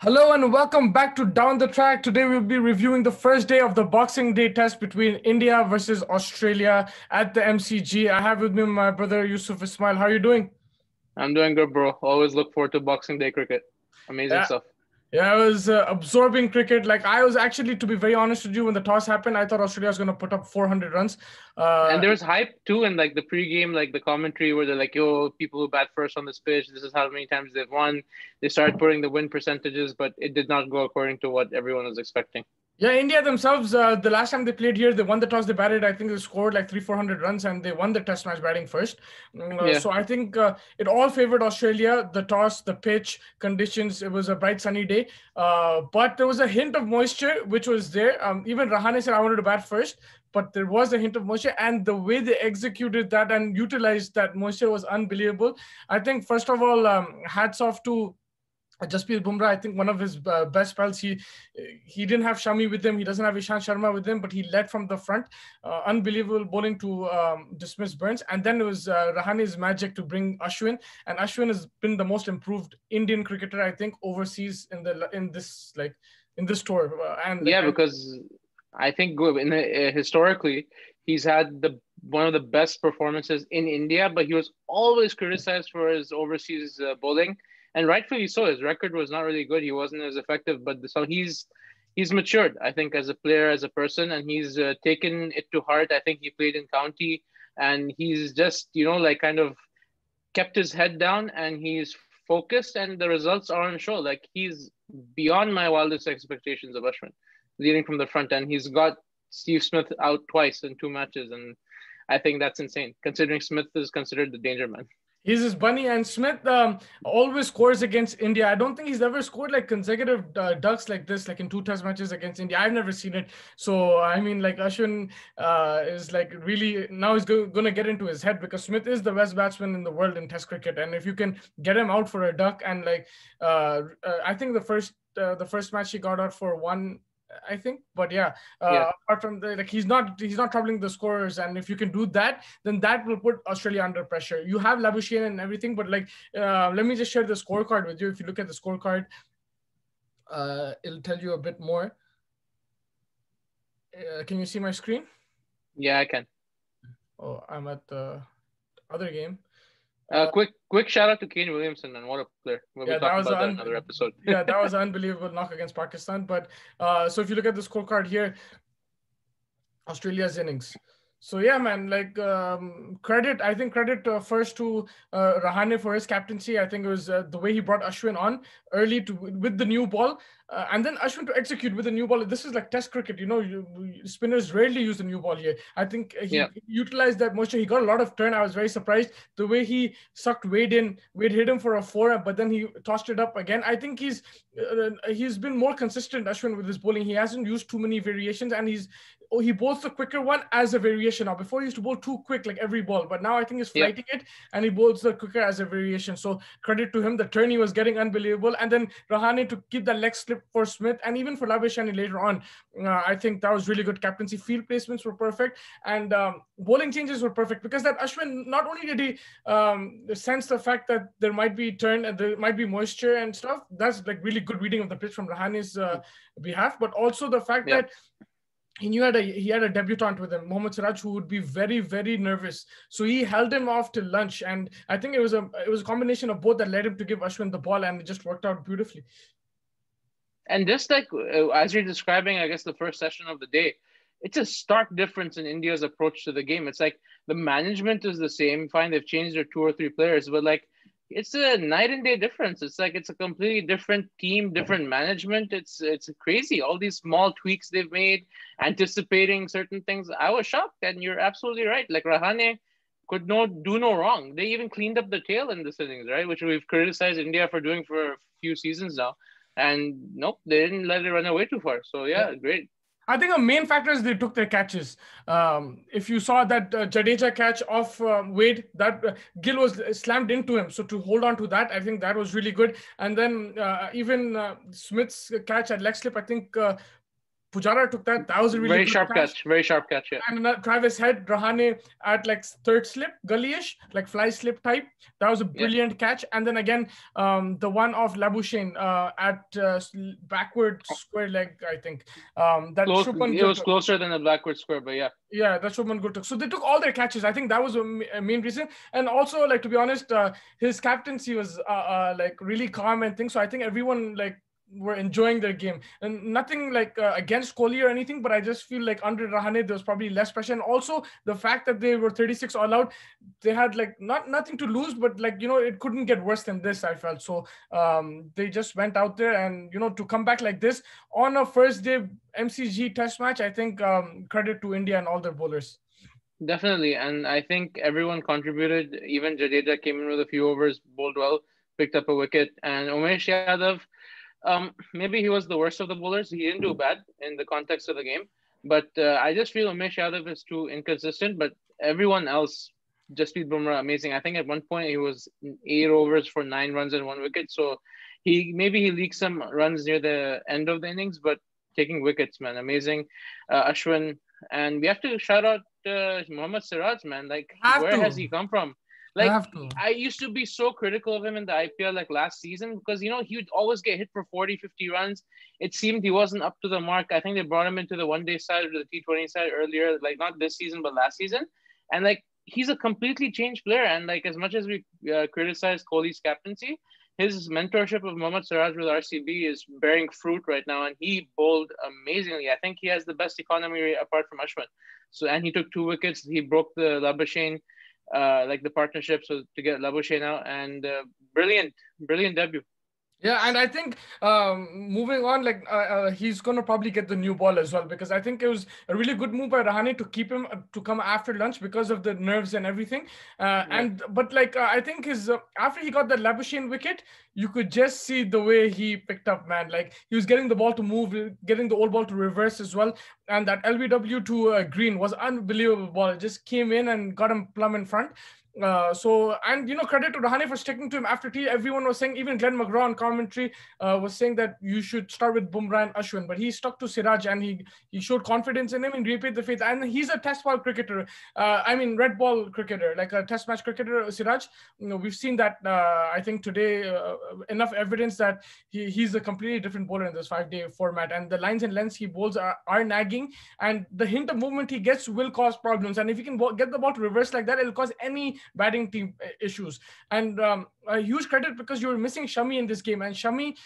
Hello and welcome back to Down the Track. Today we'll be reviewing the first day of the Boxing Day test between India versus Australia at the MCG. I have with me my brother Yusuf Ismail. How are you doing? I'm doing good, bro. Always look forward to Boxing Day cricket. Amazing Yeah, stuff. yeah, I was absorbing cricket. Like I was actually, to be very honest with you, when the toss happened, I thought Australia was going to put up 400 runs. And Uh, there was hype too in like the pregame, like the commentary where they're like, yo, people who bat first on this pitch, this is how many times they've won. They started putting the win percentages, but it did not go according to what everyone was expecting. Yeah, India themselves, the last time they played here, they won the toss, they batted. I think they scored like 400 runs and they won the test match batting first. Yeah. So I think it all favored Australia, the toss, the pitch, conditions. It was a bright sunny day. But there was a hint of moisture, which was there. Even Rahane said, I wanted to bat first, but there was a hint of moisture. And the way they executed that and utilized that moisture was unbelievable. I think, first of all, hats off to Jasprit Bumrah. I think one of his best spells. He didn't have Shami with him. He doesn't have Ishant Sharma with him, but he led from the front. Unbelievable bowling to dismiss Burns, and then it was Rahane's magic to bring Ashwin. And Ashwin has been the most improved Indian cricketer, I think, overseas in this tour. Yeah, because I think historically, he's had the one of the best performances in India, but he was always criticized for his overseas bowling, and rightfully so. His record was not really good. He wasn't as effective, but so he's matured, I think, as a player, as a person, and he's taken it to heart. I think he played in county, and he's just like kind of kept his head down, and he's focused, and the results are on show. Like he's beyond my wildest expectations of Ashwin, leading from the front end. He's got Steve Smith out twice in two matches, and I think that's insane, considering Smith is considered the danger man. He's his bunny, and Smith always scores against India. I don't think he's ever scored like consecutive ducks like this, like in two test matches against India. I've never seen it. So, I mean, like Ashwin is like really now he's going to get into his head because Smith is the best batsman in the world in test cricket. And if you can get him out for a duck and I think the first match he got out for one, I think. But yeah, Yeah, apart from he's not troubling the scorers, and if you can do that, then that will put Australia under pressure. You have Labuschagne and everything, but let me just share the scorecard with you. If you look at the scorecard, it'll tell you a bit more. Can you see my screen? yeah, I can. Oh, I'm at the other game. Quick shout out to Kane Williamson, and what a player. We'll be Yeah, that talking was about that in another episode. yeah, that was an unbelievable knock against Pakistan. But so if you look at the scorecard here, Australia's innings. So yeah, man, credit. I think credit first to Rahane for his captaincy. I think it was the way he brought Ashwin on early to with the new ball, and then Ashwin to execute with the new ball. This is like Test cricket, spinners rarely use the new ball here. I think he Yeah, utilized that moisture. He got a lot of turn. I was very surprised the way he sucked Wade in. Wade hit him for a four, but then he tossed it up again. I think he's been more consistent, Ashwin, with his bowling. He hasn't used too many variations, and he bowls the quicker one as a variation now. Before he used to bowl too quick, like every ball, but now I think he's yeah. flighting it and he bowls the quicker as a variation. So credit to him. The turn he was getting unbelievable, and then Rahane to keep that leg slip for Smith and even for Labuschagne later on. I think that was really good captaincy. Field placements were perfect, and bowling changes were perfect because that Ashwin, not only did he sense the fact that there might be turn and there might be moisture and stuff. That's like really good reading of the pitch from Rahane's behalf, but also the fact Yeah. that he had a debutant with him, Mohammad Siraj, who would be very, very nervous. So he held him off till lunch, and I think it was a combination of both that led him to give Ashwin the ball, and it just worked out beautifully. And just like as you're describing, I guess the first session of the day, it's a stark difference in India's approach to the game. It's like the management is the same. Fine, they've changed their two or three players, but like it's a night and day difference. It's like it's a completely different team, different management. It's crazy. All these small tweaks they've made, anticipating certain things. I was shocked, and you're absolutely right. Like Rahane could do no wrong. They even cleaned up the tail in this innings, right? Which we've criticized India for doing for a few seasons now. And nope, they didn't let it run away too far. So yeah, great. I think a main factor is they took their catches. If you saw that Jadeja catch off Wade, that Gill was slammed into him. So to hold on to that, I think that was really good. And then even Smith's catch at leg slip, I think Pujara took that. That was a really Very good sharp catch. catch. Very sharp catch. Yeah. And Travis had Rahane at like third slip, gullyish, like fly slip type. That was a Yeah. brilliant catch. And then again, the one of Labuschagne at backward square leg, I think. That Close. Shubman It Gill was took. closer than the backward square, but yeah. Yeah, that's Shubman Gill took. So they took all their catches. I think that was a main reason. And also, like, to be honest, his captaincy was like really calm and things. So I think everyone like were enjoying their game, and nothing like against Kohli or anything, but I just feel like under Rahane there was probably less pressure, and also the fact that they were 36 all out, they had like nothing to lose, but like it couldn't get worse than this, I felt. So they just went out there, and to come back like this on a first day MCG test match, I think credit to India and all their bowlers. Definitely, and I think everyone contributed. Even Jadeja came in with a few overs, bowled well, picked up a wicket, and Umesh Yadav. Maybe he was the worst of the bowlers. He didn't do bad in the context of the game, but I just feel Umesh Yadav is too inconsistent. But everyone else, Jasprit Bumrah, amazing. I think at one point he was 8 overs for 9 runs and 1 wicket. So he leaked some runs near the end of the innings, but taking wickets, man, amazing. Ashwin, and we have to shout out Mohammad Siraj, man. Like, Have where has to, he come from? Like, have to. I used to be so critical of him in the IPL like last season because, he would always get hit for 40, 50 runs. It seemed he wasn't up to the mark. I think they brought him into the one-day side or the T20 side earlier, like not this season, but last season. And like, he's a completely changed player. And like, as much as we criticize Kohli's captaincy, his mentorship of Mohammad Siraj with RCB is bearing fruit right now. And he bowled amazingly. I think he has the best economy rate apart from Ashwin. So, and he took 2 wickets. He broke the Labuschagne like the partnership, so to get Labuschagne out, and brilliant debut. Yeah, and I think moving on, like he's gonna probably get the new ball as well, because I think it was a really good move by Rahane to keep him to come after lunch because of the nerves and everything. Yeah. But like I think his after he got the Labuschagne wicket, you could just see the way he picked up, man. Like he was getting the ball to move, getting the old ball to reverse as well, and that LBW to Green was unbelievable ball. It just came in and got him plumb in front. And credit to Rahane for sticking to him after tea. Everyone was saying, even Glenn McGraw on commentary was saying that you should start with Bumrah and Ashwin, but he stuck to Siraj, and he showed confidence in him and repaid the faith. And he's a test ball cricketer. I mean, red ball cricketer, like a test match cricketer, Siraj. We've seen that. I think today enough evidence that he's a completely different bowler in this 5-day format, and the lines and lengths he bowls are nagging, and the hint of movement he gets will cause problems. And if you can get the ball to reverse like that, it'll cause any batting team issues. And a huge credit, because you were missing Shami in this game, and Shami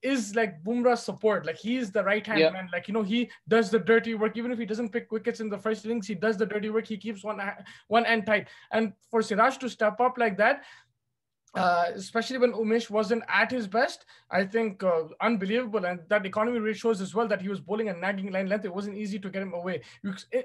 is like Bumrah's support. Like he is the right hand man. Like he does the dirty work. Even if he doesn't pick wickets in the first innings, he does the dirty work. He keeps one end tight. And for Siraj to step up like that, especially when Umesh wasn't at his best, I think unbelievable. And that economy rate shows as well that he was bowling a nagging line length. It wasn't easy to get him away.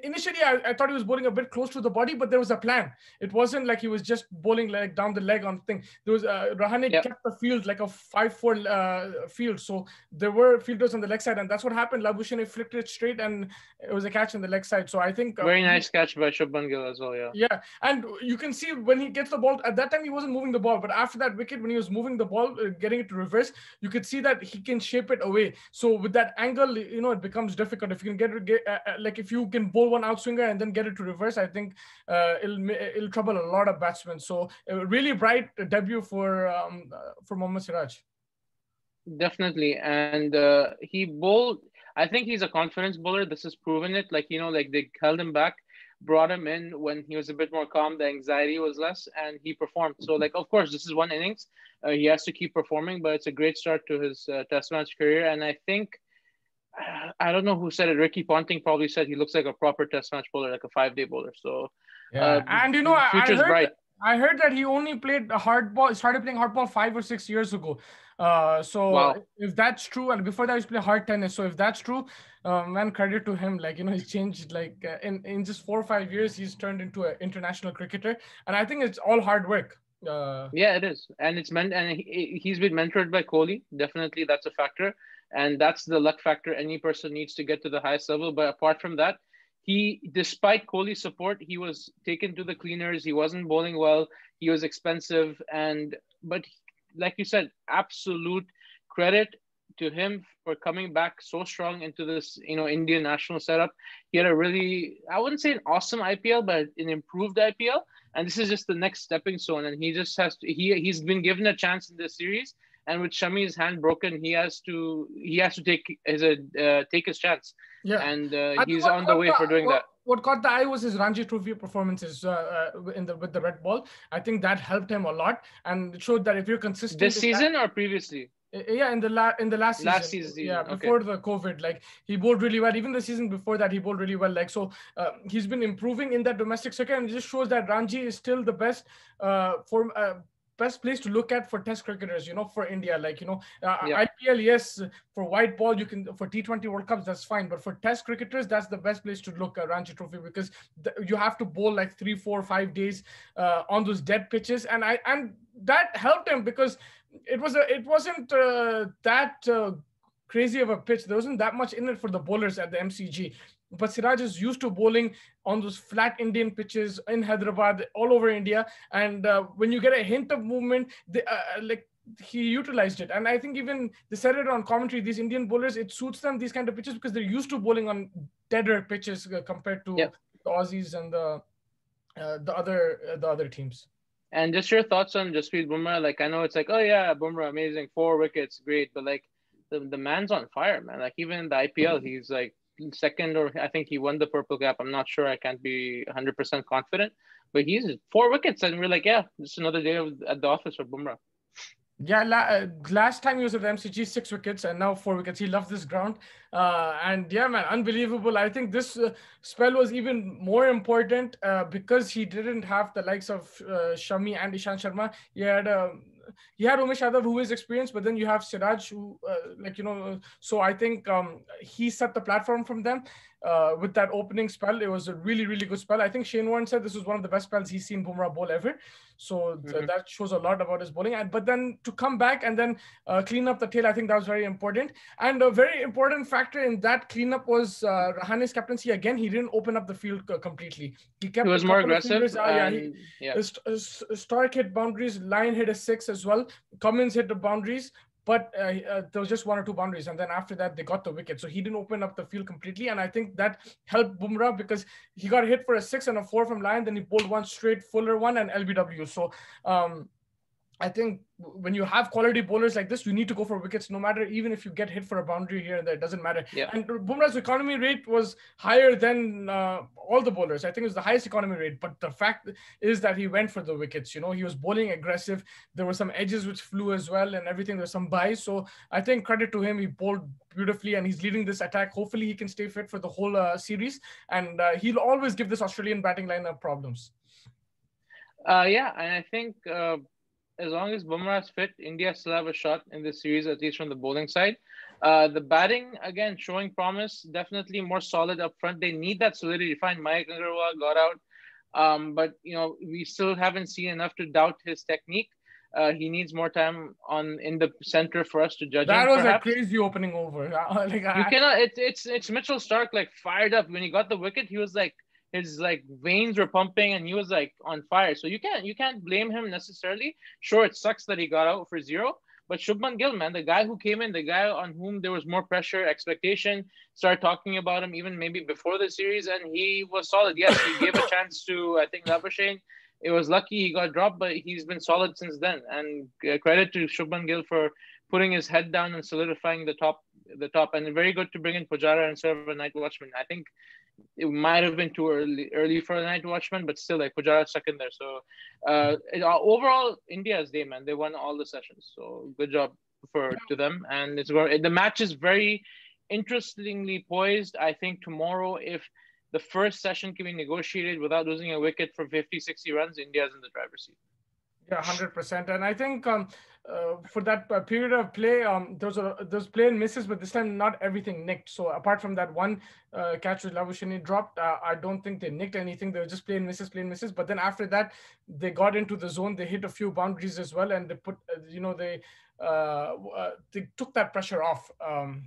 Initially, I thought he was bowling a bit close to the body, but there was a plan. It wasn't like he was just bowling like down the leg on thing. There was Rahane kept the field like a 5-4 field, so there were fielders on the leg side, and that's what happened. Labuschagne flicked it straight, and it was a catch on the leg side. So I think very nice catch by Shubman Gill as well. Yeah, and you can see when he gets the ball, at that time he wasn't moving the ball, but after that wicket, when he was moving the ball, getting it to reverse, you could see that he can shape it away. So with that angle, it becomes difficult. If you can like if you can bowl one outswinger and then get it to reverse, I think it'll trouble a lot of batsmen. So a really bright debut for Mohammad Siraj. Definitely, and he bowled. I think he's a confidence bowler. This has proven it. Like like they held him back, brought him in when he was a bit more calm, the anxiety was less, and he performed. So like, of course, this is one innings. He has to keep performing, but it's a great start to his test match career. And I think, I don't know who said it, Ricky Ponting probably said he looks like a proper test match bowler, like a 5-day bowler. So and future's bright. I heard that he only played a hardball, started playing hardball 5 or 6 years ago. So wow. If that's true, and before that he was playing hard tennis. So if that's true, man, credit to him. Like, he's changed, like in just 4 or 5 years, he's turned into an international cricketer. And I think it's all hard work. Yeah, it is. And it's meant, and he's been mentored by Kohli. Definitely that's a factor. And that's the luck factor any person needs to get to the highest level. But apart from that, despite Kohli's support, he was taken to the cleaners. He wasn't bowling well. He was expensive. But like you said, absolute credit to him for coming back so strong into this, Indian national setup. He had a really, I wouldn't say an awesome IPL, but an improved IPL. And this is just the next stepping stone. And he just has to, he's been given a chance in this series. And with Shami's hand broken, he has to take his chance. Yeah. And I think he's on the way for doing that. what caught the eye was his Ranji Trophy performances in the with the red ball. I think that helped him a lot, and it showed that if you're consistent This in that. season or previously? Yeah, in the last Last season, season. yeah, Okay. before the COVID, like he bowled really well. Even the season before that, he bowled really well. Like so, he's been improving in that domestic circuit, and it just shows that Ranji is still the best for. Best place to look at for test cricketers, for India. Like, Yeah. IPL, yes, for white ball, you can, for T20 World Cups, that's fine. But for test cricketers, that's the best place to look at Ranji Trophy because you have to bowl like 3, 4, 5 days on those dead pitches. And that helped him because it wasn't that crazy of a pitch. There wasn't that much in it for the bowlers at the MCG. But Siraj is used to bowling on those flat Indian pitches in Hyderabad, all over India. And when you get a hint of movement, like he utilized it. And I think even they said it on commentary, these Indian bowlers, it suits them, these kind of pitches, because they're used to bowling on deader pitches compared Yeah. to the Aussies and the other teams. And just your thoughts on Jasprit Bumrah. Like, I know it's like, oh yeah, Bumrah, amazing, 4 wickets, great, but like the man's on fire, man. Like even in the IPL, he's like second, or I think he won the purple cap. I'm not sure. I can't be 100% confident, but he's 4 wickets, and we're like, yeah, just another day at the office for Bumrah. Yeah, last time he was at MCG, 6 wickets, and now 4 wickets. He loves this ground, and yeah, man, unbelievable. I think this spell was even more important because he didn't have the likes of Shami and Ishan Sharma. He had Umesh Yadav, who is experienced, but then you have Siraj, who So I think he set the platform from them. With that opening spell, it was a really, really good spell. I think Shane Warne said this was one of the best spells he's seen Bumrah bowl ever. So Mm-hmm. that shows a lot about his bowling. But then to come back and then clean up the tail, I think that was very important. And a very important factor in that cleanup was Rahane's captaincy. Again, he didn't open up the field completely. He He kept a was more couple of aggressive, fielders. and yeah. Stark hit boundaries. Lyon hit a 6 as well. Cummins hit the boundaries. But there was just 1 or 2 boundaries, and then after that they got the wicket. So he didn't open up the field completely, and I think that helped Bumrah because he got hit for a 6 and a 4 from Lyon. Then he bowled one straight fuller one and LBW. So I think when you have quality bowlers like this, you need to go for wickets, no matter, even if you get hit for a boundary here and there, it doesn't matter. Yeah. And Bumrah's economy rate was higher than all the bowlers. I think it was the highest economy rate. But the fact is that he went for the wickets. He was bowling aggressive. There were some edges which flew as well and everything. There's some buys. So I think credit to him. He bowled beautifully and he's leading this attack. Hopefully he can stay fit for the whole series. And he'll always give this Australian batting lineup problems. Yeah, and I think as long as Bumrah is fit, India still have a shot in this series, at least from the bowling side. The batting, again, showing promise, definitely more solid up front. They need that solidity. Fine, Mayank Agarwal got out, but we still haven't seen enough to doubt his technique. He needs more time in the center for us to judge him. That was Perhaps a crazy opening over. you cannot. It's Mitchell Stark, like, fired up when he got the wicket. He was like, his like veins were pumping and he was like on fire. So you can't blame him necessarily. Sure, it sucks that he got out for 0, but Shubman Gill, man, the guy who came in, the guy on whom there was more pressure, expectation, started talking about him even maybe before the series, and he was solid. Yes, he gave a chance to, I think, Labuschagne. It was lucky he got dropped, but he's been solid since then. And credit to Shubman Gill for putting his head down and solidifying the top. And very good to bring in Pujara instead of a night watchman. I think it might have been too early for a night watchman, but still, like, Pujara stuck in there. So overall, India's day, man. They won all the sessions. So good job to them. And the match is very interestingly poised. I think tomorrow, if the first session can be negotiated without losing a wicket for 50, 60 runs, India's in the driver's seat. Yeah, 100%. And I think for that period of play, those play and misses, but this time not everything nicked. So apart from that one catch which Labuschagne dropped, I don't think they nicked anything. They were just play and misses. But then after that, they got into the zone. They hit a few boundaries as well, and they put, they took that pressure off.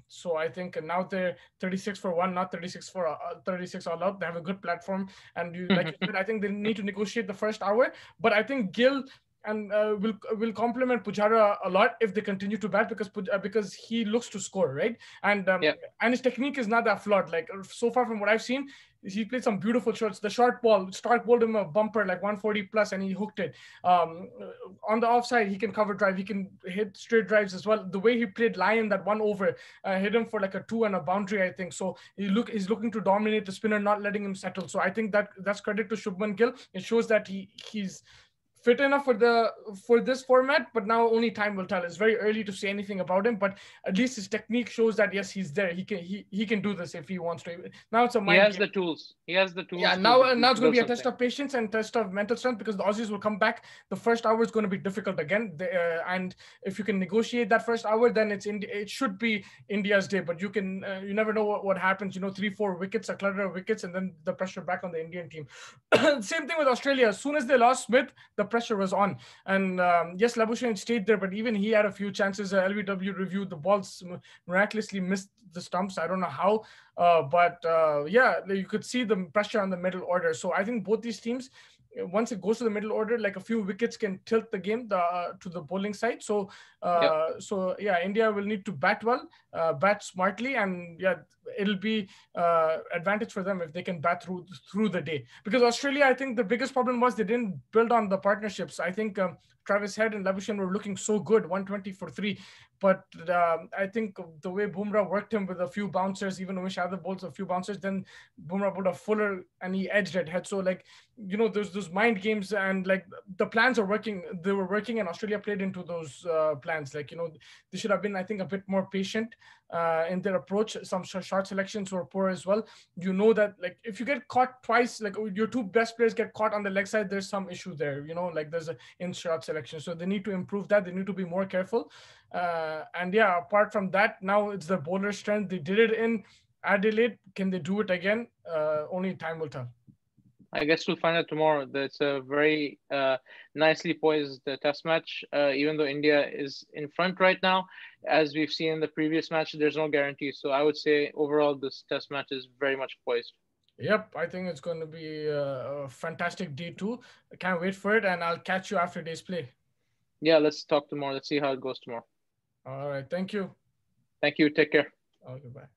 So I think now they're 36 for 1, not 36 all out. They have a good platform, and like you said, I think they need to negotiate the first hour. But I think Gill and will compliment Pujara a lot if they continue to bat, because he looks to score, right? Yeah. And his technique is not that flawed. Like so far from what I've seen, he played some beautiful shots. The short ball, Stark bowled him a bumper like 140 plus, and he hooked it. On the offside, he can cover drive. He can hit straight drives as well. The way he played Lion that one over, hit him for like a two and a boundary, I think. So he's looking to dominate the spinner, not letting him settle. So I think that's credit to Shubman Gill. It shows that he's fit enough for this format, but now only time will tell. It's very early to say anything about him, but at least his technique shows that yes, he's there. He can do this if he wants to. Now it's a He mind has game. the tools. He has the Yeah, tools now now it's going to build be a test something. of patience and test of mental strength, because the Aussies will come back. The first hour is going to be difficult again, and if you can negotiate that first hour, then it should be India's day. But you never know what happens. 3-4 wickets, a clutter of wickets, and then the pressure back on the Indian team. Same thing with Australia. As soon as they lost Smith, the pressure was on, and yes, Labuschagne stayed there, but even he had a few chances. LBW reviewed the balls, miraculously missed the stumps. I don't know how. But yeah, you could see the pressure on the middle order. So I think both these teams, once it goes to the middle order, like a few wickets can tilt the game to the bowling side. So Yep. yeah, India will need to bat well, bat smartly, and yeah, it'll be advantage for them if they can bat through the day. Because Australia, I think the biggest problem was they didn't build on the partnerships. I think Travis Head and Labuschagne were looking so good, 120 for 3. But I think the way Bumrah worked him with a few bouncers, even Umesh Yadav bowls a few bouncers, then Bumrah bowled a fuller and he edged at Head. So like, there's those mind games, and like the plans are working. They were working, and Australia played into those plans. Like, they should have been, I think, a bit more patient in their approach. Some short selections were poor as well. That like if you get caught twice, like your two best players get caught on the leg side, there's some issue there. Like there's a in short selection, so they need to improve that. They need to be more careful. And yeah, apart from that, now it's the bowler strength. They did it in Adelaide. Can they do it again? Only time will tell. I guess we'll find out tomorrow. That's a very nicely poised test match. Even though India is in front right now, as we've seen in the previous match, there's no guarantee. So I would say overall, this test match is very much poised. Yep, I think it's going to be a fantastic day too. I can't wait for it, and I'll catch you after day's play. Yeah, let's talk tomorrow. Let's see how it goes tomorrow. All right, thank you. Thank you. Take care. Okay, bye.